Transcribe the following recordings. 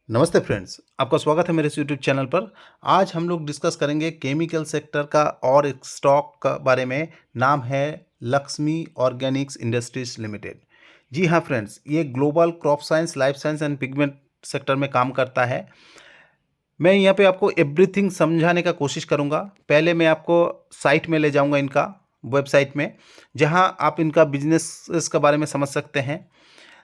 नमस्ते फ्रेंड्स, आपका स्वागत है मेरे इस यूट्यूब चैनल पर। आज हम लोग डिस्कस करेंगे केमिकल सेक्टर का और एक स्टॉक का बारे में। नाम है लक्ष्मी ऑर्गेनिक्स इंडस्ट्रीज लिमिटेड। जी हाँ फ्रेंड्स, ये global crop science, life science and pigment sector में काम करता है। मैं यहाँ पे आपको एवरीथिंग समझाने का कोशिश करूँगा। पहले मैं आपको साइट में ले जाऊँगा, इनका वेबसाइट में, जहाँ आप इनका बिजनेस के बारे में समझ सकते हैं।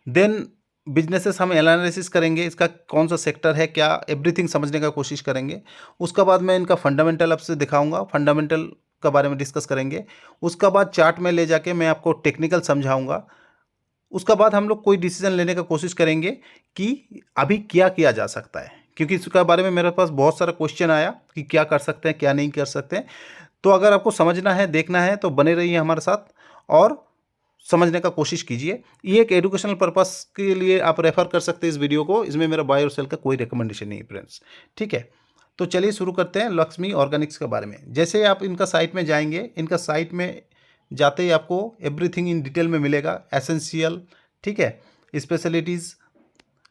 देन बिजनेसेस हम एनालिसिस करेंगे, इसका कौन सा सेक्टर है, क्या, एवरीथिंग समझने का कोशिश करेंगे। उसका बाद मैं इनका फंडामेंटल आपसे दिखाऊंगा, फंडामेंटल का बारे में डिस्कस करेंगे। उसका बाद चार्ट में ले जाके मैं आपको टेक्निकल समझाऊंगा। उसका बाद हम लोग कोई डिसीजन लेने का कोशिश करेंगे कि अभी क्या किया जा सकता है, क्योंकि इसका बारे में मेरे पास बहुत सारा क्वेश्चन आया कि क्या कर सकते हैं, क्या नहीं कर सकते हैं। तो अगर आपको समझना है, देखना है, तो बने रहिए हमारे साथ और समझने का कोशिश कीजिए। ये एक एजुकेशनल पर्पस के लिए आप रेफर कर सकते हैं इस वीडियो को। इसमें मेरा बाय और सेल का कोई रिकमेंडेशन नहीं है फ्रेंड्स, ठीक है। तो चलिए शुरू करते हैं लक्ष्मी ऑर्गेनिक्स के बारे में। जैसे आप इनका साइट में जाएंगे, इनका साइट में जाते ही आपको एवरीथिंग इन डिटेल में मिलेगा, एसेंशियल, ठीक है, स्पेशलिटीज़।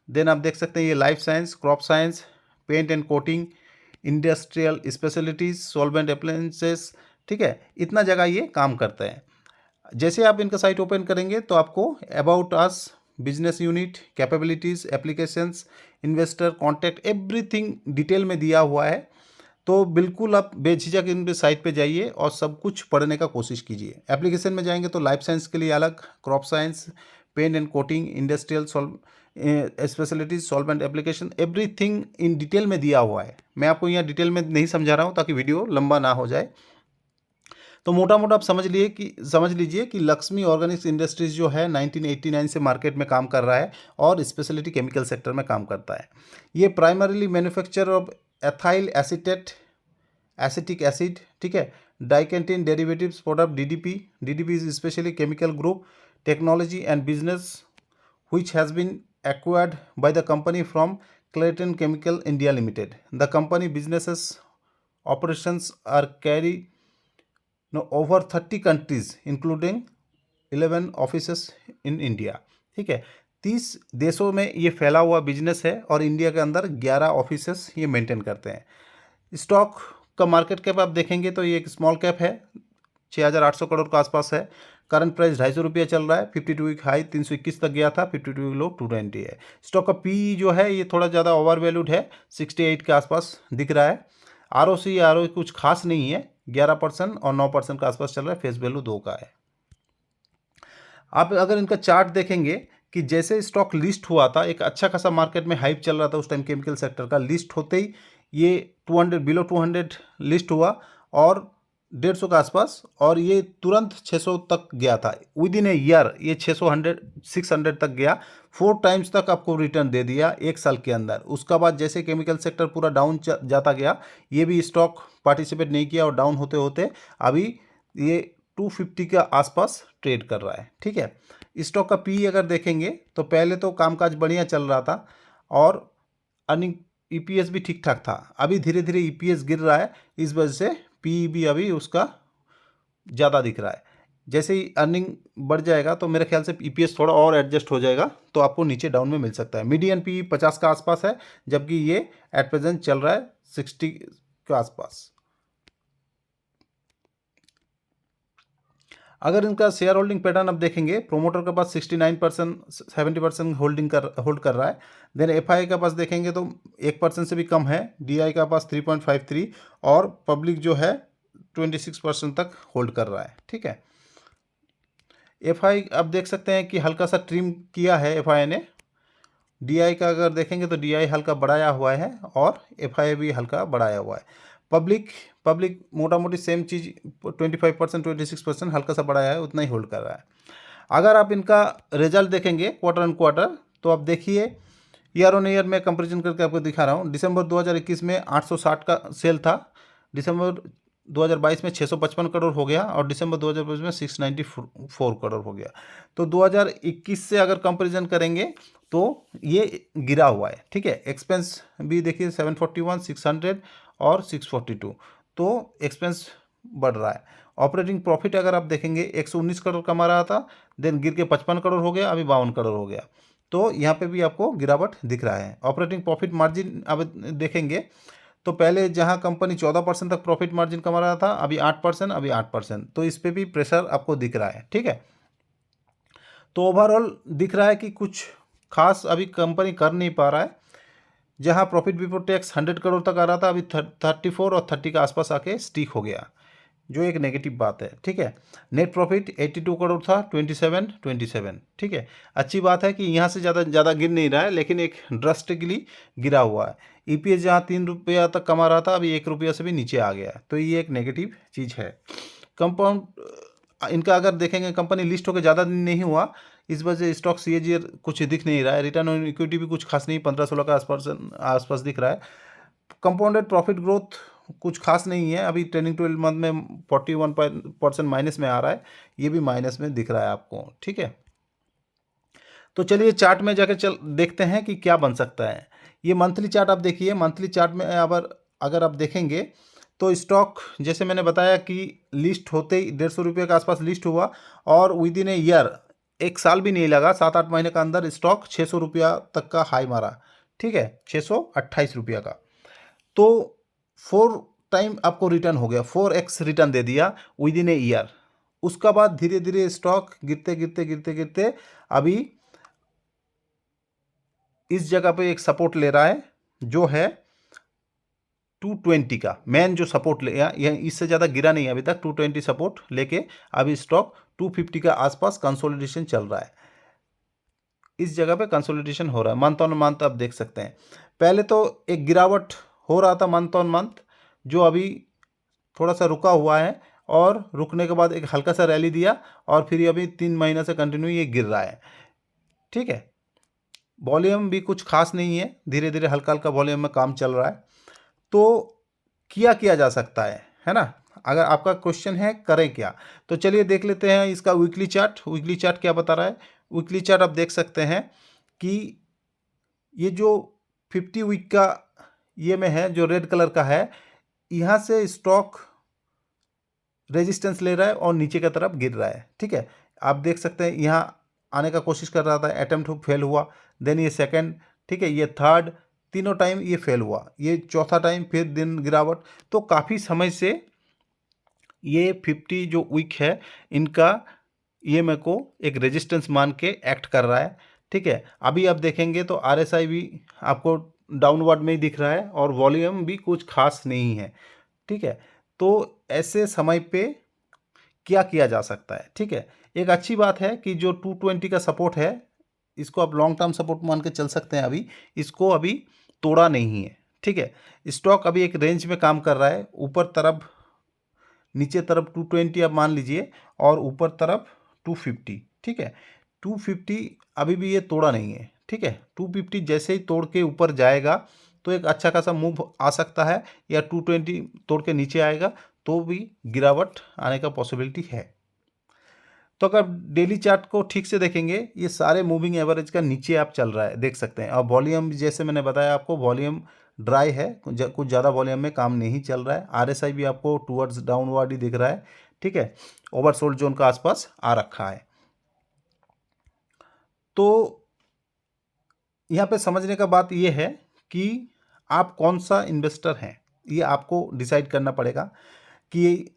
देन आप देख सकते हैं ये life science, crop science, paint and coating, industrial specialities, solvent appliances, ठीक है। इतना जगह ये काम करते हैं। जैसे आप इनका साइट ओपन करेंगे तो आपको about us, business unit, capabilities, applications, investor contact, everything detail में दिया हुआ है। तो बिल्कुल आप बेझिझक इन पे साइट पे जाइए और सब कुछ पढ़ने का कोशिश कीजिए। एप्लीकेशन में जाएंगे तो लाइफ साइंस के लिए अलग, crop science, paint and coating, industrial specialities, solvent application, everything in detail में दिया हुआ है। मैं आपको यहाँ डिटेल में नहीं समझा रहा हूँ ताकि वीडियो लंबा ना हो जाए। तो मोटा मोटा आप समझ लीजिए कि लक्ष्मी ऑर्गेनिक्स इंडस्ट्रीज जो है 1989 से मार्केट में काम कर रहा है और स्पेशलिटी केमिकल सेक्टर में काम करता है। ये primarily manufacture of ethyl acetate, acetic acid, ठीक है, diketene derivatives product, DDP. DDP is specially chemical group technology and business which has been acquired by the company from Clayton Chemical India Limited. The company businesses operations are carried over 30 countries including 11 offices in India, ठीक है। 30 देशों में ये फैला हुआ business है और India के अंदर 11 ऑफिसेस ये मेंटेन करते हैं। स्टॉक का मार्केट कैप आप देखेंगे तो ये एक स्मॉल कैप है, 6,800 करोड़ के आसपास है। करंट प्राइस 250 रुपया चल रहा है। 52 वीक हाई 321 तक गया था, 52 वीक लो 220 है। स्टॉक का पी जो है ये थोड़ा ज़्यादा ओवर वैल्यूड है, 68 के आसपास दिख रहा है। आर कुछ खास नहीं है, 11% और 9% के आसपास चल रहा है। फेस वैल्यू 2 का है। आप अगर इनका चार्ट देखेंगे कि जैसे स्टॉक लिस्ट हुआ था, एक अच्छा खासा मार्केट में हाइप चल रहा था उस टाइम केमिकल सेक्टर का, लिस्ट होते ही ये 200 बिलो 200 लिस्ट हुआ और 150 के आसपास, और ये तुरंत 600 तक गया था। विद इन ए ईयर ये 600 तक गया। 4 टाइम्स तक आपको रिटर्न दे दिया एक साल के अंदर। उसका बाद जैसे केमिकल सेक्टर पूरा डाउन जाता गया, ये भी स्टॉक पार्टिसिपेट नहीं किया और डाउन होते होते अभी ये 250 के आसपास ट्रेड कर रहा है, ठीक है। स्टॉक का पी अगर देखेंगे तो पहले तो कामकाज बढ़िया चल रहा था और अर्निंग ईपीएस भी ठीक ठाक था। अभी धीरे धीरे ईपीएस गिर रहा है, इस वजह से पी भी अभी उसका ज़्यादा दिख रहा है। जैसे ही अर्निंग बढ़ जाएगा तो मेरे ख्याल से ईपीएस थोड़ा और एडजस्ट हो जाएगा, तो आपको नीचे डाउन में मिल सकता है। मीडियन पी 50 का आसपास है, जबकि ये एट प्रेजेंट चल रहा है 60 के आसपास। अगर इनका शेयर होल्डिंग पैटर्न आप देखेंगे, प्रोमोटर के पास 69%, 70% होल्ड कर रहा है। देन एफआई के पास देखेंगे तो 1% से भी कम है। डीआई का पास 3.53 और पब्लिक जो है 26% तक होल्ड कर रहा है, ठीक है। एफआई आप देख सकते हैं कि हल्का सा ट्रिम किया है एफआई ने। डीआई का अगर देखेंगे तो डीआई हल्का बढ़ाया हुआ है और एफआई भी हल्का बढ़ाया हुआ है। पब्लिक मोटा मोटी सेम चीज़ 25%, 26% हल्का सा बढ़ाया है, उतना ही होल्ड कर रहा है। अगर आप इनका रिजल्ट देखेंगे क्वार्टर एंड क्वार्टर, तो आप देखिए ईयर ऑन ईयर में कंपैरिजन करके आपको दिखा रहा हूँ। दिसंबर 2021 में 860 का सेल था, दिसंबर 2022 में 655 करोड़ हो गया और दिसंबर 2022 में 694 करोड़ हो गया। तो 2021 से अगर कंपैरिजन करेंगे तो ये गिरा हुआ है, ठीक है। एक्सपेंस भी देखिए 741, 600 और 642, तो एक्सपेंस बढ़ रहा है। ऑपरेटिंग प्रॉफिट अगर आप देखेंगे 119 करोड़ कमा रहा था, देन गिर के 55 करोड़ हो गया, अभी 52 करोड़ हो गया। तो यहाँ पे भी आपको गिरावट दिख रहा है। ऑपरेटिंग प्रॉफिट मार्जिन अब देखेंगे तो पहले जहाँ कंपनी 14% तक प्रॉफिट मार्जिन कमा रहा था, अभी 8%, अभी 8%, तो इस पर भी प्रेशर आपको दिख रहा है। ठीक है, तो ओवरऑल दिख रहा है कि कुछ खास अभी कंपनी कर नहीं पा रहा है। जहां प्रॉफिट बिफोर टैक्स 100 करोड़ तक आ रहा था, अभी 34 और 30 के आसपास आके स्टिक हो गया, जो एक नेगेटिव बात है। ठीक है, नेट प्रॉफिट 82 करोड़ था, 27। ठीक है, अच्छी बात है कि यहाँ से ज़्यादा गिर नहीं रहा है, लेकिन एक ड्रास्टिकली गिरा हुआ है। ईपीएस जहाँ 3 रुपया तक कमा रहा था, अभी 1 रुपया से भी नीचे आ गया है, तो ये एक नेगेटिव चीज़ है। कंपाउंड इनका अगर देखेंगे, कंपनी लिस्ट होकर ज़्यादा दिन नहीं हुआ, इस वजह से स्टॉक सीएजीआर कुछ दिख नहीं रहा है। रिटर्न ऑन इक्विटी भी कुछ खास नहीं, 15-16 का आसपास दिख रहा है। कंपाउंडेड प्रॉफिट ग्रोथ कुछ खास नहीं है, अभी ट्रेलिंग 12 मंथ में 41% माइनस में आ रहा है, ये भी माइनस में दिख रहा है आपको। ठीक है, तो चलिए चार्ट में जाकर देखते हैं कि क्या बन सकता है। ये मंथली चार्ट आप देखिए, मंथली चार्ट में अगर आप देखेंगे तो स्टॉक जैसे मैंने बताया कि लिस्ट होते ही 150 रुपये के आसपास लिस्ट हुआ, और विद इन ए ईयर, 1 साल भी नहीं लगा, 7-8 महीने का अंदर स्टॉक 600 रुपया तक का हाई मारा। ठीक है, 628 रुपया का, तो 4 टाइम आपको रिटर्न हो गया, 4x रिटर्न दे दिया विद इन ए ईयर। उसका बाद धीरे धीरे स्टॉक गिरते अभी इस जगह पे एक सपोर्ट ले रहा है, जो है 220 का मेन जो सपोर्ट ले, यह इससे ज़्यादा गिरा नहीं है अभी तक। 220 सपोर्ट लेके अभी स्टॉक 250 का आसपास कंसोलिडेशन चल रहा है। इस जगह पे कंसोलिडेशन हो रहा है, मंथ ऑन मंथ आप देख सकते हैं। पहले तो एक गिरावट हो रहा था मंथ ऑन मंथ, जो अभी थोड़ा सा रुका हुआ है, और रुकने के बाद एक हल्का सा रैली दिया, और फिर अभी 3 महीने से कंटिन्यू ये गिर रहा है। ठीक है, वॉल्यूम भी कुछ खास नहीं है, धीरे धीरे हल्का हल्का वॉल्यूम में काम चल रहा है। तो किया जा सकता है ना? अगर आपका क्वेश्चन है करें क्या, तो चलिए देख लेते हैं इसका वीकली चार्ट। वीकली चार्ट क्या बता रहा है? वीकली चार्ट आप देख सकते हैं कि ये जो 50 वीक का ये में है, जो रेड कलर का है, यहाँ से स्टॉक रेजिस्टेंस ले रहा है और नीचे की तरफ गिर रहा है। ठीक है, आप देख सकते हैं यहाँ आने का कोशिश कर रहा था, अटेम्प्ट फेल हुआ, देन ये सेकंड, ठीक है, ये थर्ड, तीनों टाइम ये फेल हुआ, ये चौथा टाइम फिर दिन गिरावट। तो काफ़ी समय से ये 50 जो वीक है इनका, ये मेरे को एक रेजिस्टेंस मान के एक्ट कर रहा है। ठीक है, अभी आप देखेंगे तो RSI भी आपको डाउनवर्ड में ही दिख रहा है, और वॉल्यूम भी कुछ खास नहीं है। ठीक है, तो ऐसे समय पे क्या किया जा सकता है? ठीक है, एक अच्छी बात है कि जो 220 का सपोर्ट है, इसको आप लॉन्ग टर्म सपोर्ट मान के चल सकते हैं। अभी इसको अभी तोड़ा नहीं है। ठीक है, स्टॉक अभी एक रेंज में काम कर रहा है, ऊपर तरफ नीचे तरफ 220 आप मान लीजिए, और ऊपर तरफ 250। ठीक है, 250 अभी भी ये तोड़ा नहीं है। ठीक है, 250 जैसे ही तोड़ के ऊपर जाएगा तो एक अच्छा खासा मूव आ सकता है, या 220 तोड़ के नीचे आएगा तो भी गिरावट आने का पॉसिबिलिटी है। तो अगर डेली चार्ट को ठीक से देखेंगे, ये सारे मूविंग एवरेज का नीचे आप चल रहा है, देख सकते हैं। और वॉल्यूम जैसे मैंने बताया आपको, वॉल्यूम ड्राई है, कुछ ज़्यादा वॉल्यूम में काम नहीं चल रहा है। RSI भी आपको टूवर्ड्स डाउनवर्ड ही दिख रहा है। ठीक है, ओवरसोल्ड जोन का आसपास आ रखा है। तो यहाँ पे समझने का बात ये है कि आप कौन सा इन्वेस्टर हैं, ये आपको डिसाइड करना पड़ेगा। कि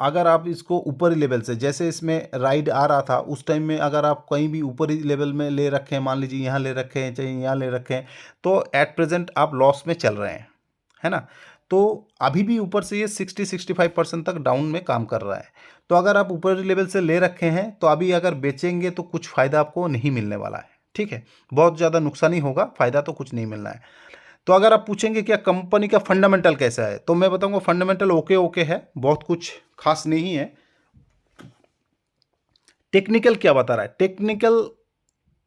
अगर आप इसको ऊपरी लेवल से, जैसे इसमें राइड आ रहा था उस टाइम में, अगर आप कहीं भी ऊपरी लेवल में ले रखे हैं, मान लीजिए यहाँ ले रखे हैं, चाहे यहाँ ले रखे हैं, तो एट प्रेजेंट आप लॉस में चल रहे हैं, है ना? तो अभी भी ऊपर से ये 60-65% तक डाउन में काम कर रहा है। तो अगर आप ऊपरी लेवल से ले रखे हैं, तो अभी अगर बेचेंगे तो कुछ फ़ायदा आपको नहीं मिलने वाला है। ठीक है, बहुत ज़्यादा नुकसान ही होगा, फ़ायदा तो कुछ नहीं मिलना है। तो अगर आप पूछेंगे क्या कंपनी का फंडामेंटल कैसा है, तो मैं बताऊंगा फंडामेंटल ओके है, बहुत कुछ खास नहीं है। टेक्निकल क्या बता रहा है? टेक्निकल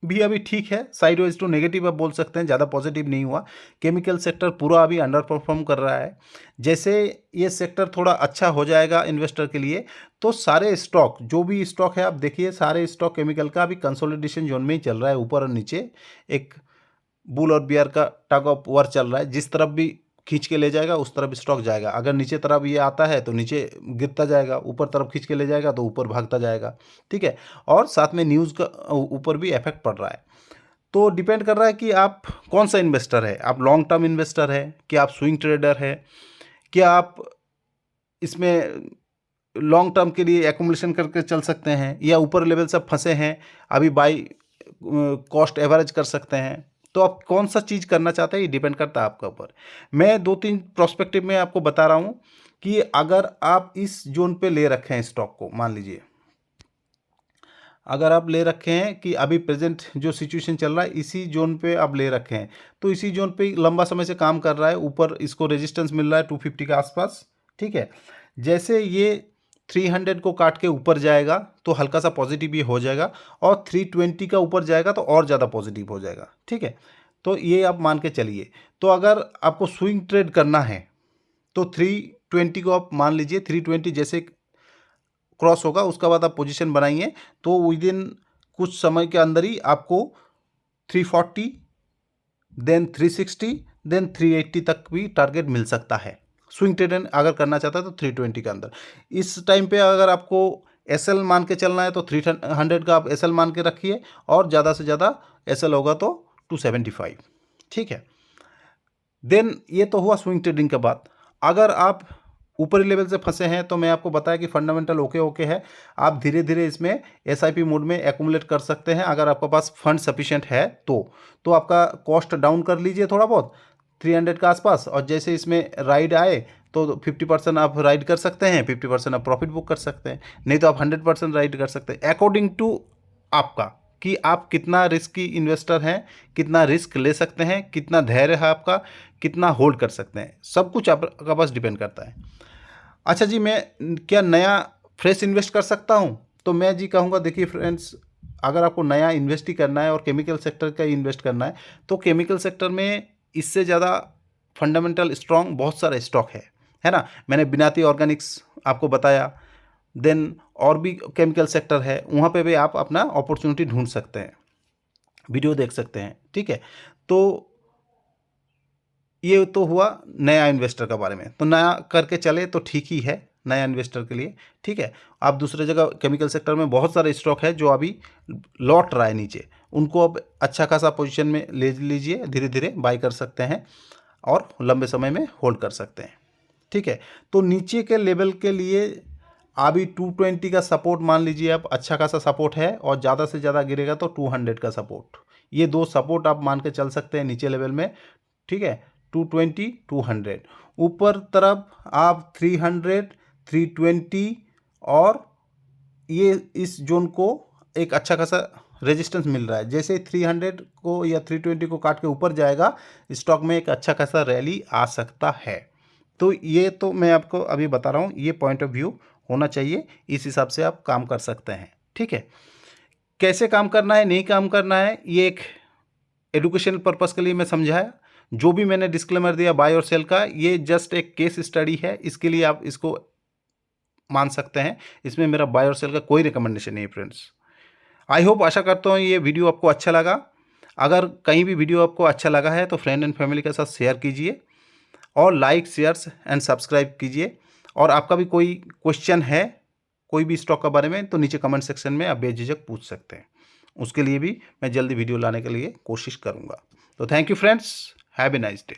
भी अभी ठीक है, साइडवेज टू नेगेटिव आप बोल सकते हैं, ज़्यादा पॉजिटिव नहीं हुआ। केमिकल सेक्टर पूरा अभी अंडर परफॉर्म कर रहा है। जैसे ये सेक्टर थोड़ा अच्छा हो जाएगा इन्वेस्टर के लिए, तो सारे स्टॉक, जो भी स्टॉक है आप देखिए, सारे स्टॉक केमिकल का अभी कंसोलिडेशन जोन में ही चल रहा है, ऊपर और नीचे एक बुल और बियर का टग ऑफ वार चल रहा है। जिस तरफ भी खींच के ले जाएगा उस तरफ स्टॉक जाएगा। अगर नीचे तरफ ये आता है तो नीचे गिरता जाएगा, ऊपर तरफ खींच के ले जाएगा तो ऊपर भागता जाएगा, ठीक है। और साथ में न्यूज़ का ऊपर भी इफेक्ट पड़ रहा है। तो डिपेंड कर रहा है कि आप कौन सा इन्वेस्टर है, आप लॉन्ग टर्म इन्वेस्टर है, क्या आप स्विंग ट्रेडर है, क्या आप इसमें लॉन्ग टर्म के लिए एक्यूमुलेशन करके चल सकते हैं, या ऊपर लेवल से फंसे हैं अभी बाई कॉस्ट एवरेज कर सकते हैं। तो आप कौन सा चीज़ करना चाहते हैं ये डिपेंड करता है आपके ऊपर। मैं 2-3 प्रोस्पेक्टिव में आपको बता रहा हूँ कि अगर आप इस जोन पे ले रखे हैं स्टॉक को, मान लीजिए अगर आप ले रखे हैं कि अभी प्रेजेंट जो सिचुएशन चल रहा है इसी जोन पे आप ले रखे हैं, तो इसी जोन पे लंबा समय से काम कर रहा है, ऊपर इसको रेजिस्टेंस मिल रहा है 250 के आसपास, ठीक है। जैसे ये 300 को काट के ऊपर जाएगा तो हल्का सा पॉजिटिव ये हो जाएगा, और 320 का ऊपर जाएगा तो और ज़्यादा पॉजिटिव हो जाएगा, ठीक है। तो ये आप मान के चलिए। तो अगर आपको स्विंग ट्रेड करना है तो 320 को आप मान लीजिए, 320 जैसे क्रॉस होगा उसका बाद आप पोजीशन बनाइए, तो विद इन कुछ समय के अंदर ही आपको 340 देन 360 देन 380 तक भी टारगेट मिल सकता है। स्विंग ट्रेड अगर करना चाहता है तो 320 के अंदर। इस टाइम पे अगर आपको एसएल मान के चलना है तो 300 का आप एसएल मान के रखिए, और ज़्यादा से ज़्यादा एसएल होगा तो 275, ठीक है। देन ये तो हुआ स्विंग ट्रेडिंग के बाद। अगर आप ऊपरी लेवल से फंसे हैं तो मैं आपको बताया कि फंडामेंटल ओके है, आप धीरे धीरे इसमें एसआईपी मोड में एक्यूमुलेट कर सकते हैं अगर आपके पास फंड सफिशिएंट है तो आपका कॉस्ट डाउन कर लीजिए थोड़ा बहुत 300 के आसपास, और जैसे इसमें राइड आए तो 50% आप राइड कर सकते हैं, 50% आप प्रॉफिट बुक कर सकते हैं, नहीं तो आप 100% राइड कर सकते हैं अकॉर्डिंग टू आपका कि आप कितना रिस्की इन्वेस्टर हैं, कितना रिस्क ले सकते हैं, कितना धैर्य है आपका, कितना होल्ड कर सकते हैं, सब कुछ आपका पास डिपेंड करता है। अच्छा जी, मैं क्या नया फ्रेश इन्वेस्ट कर सकता हूँ? तो मैं जी कहूँगा, देखिए फ्रेंड्स, अगर आपको नया इन्वेस्ट ही करना है और केमिकल सेक्टर का इन्वेस्ट करना है तो केमिकल सेक्टर में इससे ज़्यादा फंडामेंटल स्ट्रॉन्ग बहुत सारे स्टॉक है ना। मैंने बिनाती ऑर्गेनिक्स आपको बताया, देन और भी केमिकल सेक्टर है, वहाँ पे भी आप अपना अपॉर्चुनिटी ढूंढ सकते हैं, वीडियो देख सकते हैं, ठीक है। तो ये तो हुआ नया इन्वेस्टर के बारे में, तो नया करके चले तो ठीक ही है नया इन्वेस्टर के लिए, ठीक है। आप दूसरे जगह केमिकल सेक्टर में बहुत सारे स्टॉक है जो अभी लौट रहा है नीचे, उनको अब अच्छा खासा पोजीशन में ले लीजिए, धीरे धीरे बाई कर सकते हैं और लंबे समय में होल्ड कर सकते हैं, ठीक है। तो नीचे के लेवल के लिए अभी 220 का सपोर्ट मान लीजिए आप, अच्छा खासा सपोर्ट है, और ज़्यादा से ज़्यादा गिरेगा तो 200 का सपोर्ट, ये दो सपोर्ट आप मान के चल सकते हैं नीचे लेवल में, ठीक है। 220 200 ऊपर तरफ आप 300 320, और ये इस जोन को एक अच्छा खासा रेजिस्टेंस मिल रहा है। जैसे 300 को या 320 को काट के ऊपर जाएगा स्टॉक में एक अच्छा खासा रैली आ सकता है। तो ये तो मैं आपको अभी बता रहा हूँ, ये पॉइंट ऑफ व्यू होना चाहिए, इस हिसाब से आप काम कर सकते हैं, ठीक है। कैसे काम करना है, नहीं काम करना है, ये एक एडुकेशन पर्पस के लिए मैं समझाया। जो भी मैंने डिस्क्लेमर दिया बाय और सेल का, ये जस्ट एक केस स्टडी है, इसके लिए आप इसको मान सकते हैं, इसमें मेरा बाय और सेल का कोई रिकमेंडेशन नहीं है फ्रेंड्स। आई होप, आशा करता हूँ ये वीडियो आपको अच्छा लगा। अगर कहीं भी वीडियो आपको अच्छा लगा है तो फ्रेंड एंड फैमिली के साथ शेयर कीजिए, और लाइक शेयर्स एंड सब्सक्राइब कीजिए। और आपका भी कोई क्वेश्चन है कोई भी स्टॉक के बारे में तो नीचे कमेंट सेक्शन में आप बेझिझक पूछ सकते हैं, उसके लिए भी मैं जल्दी वीडियो लाने के लिए कोशिश करूँगा। तो thank you friends, have a nice day.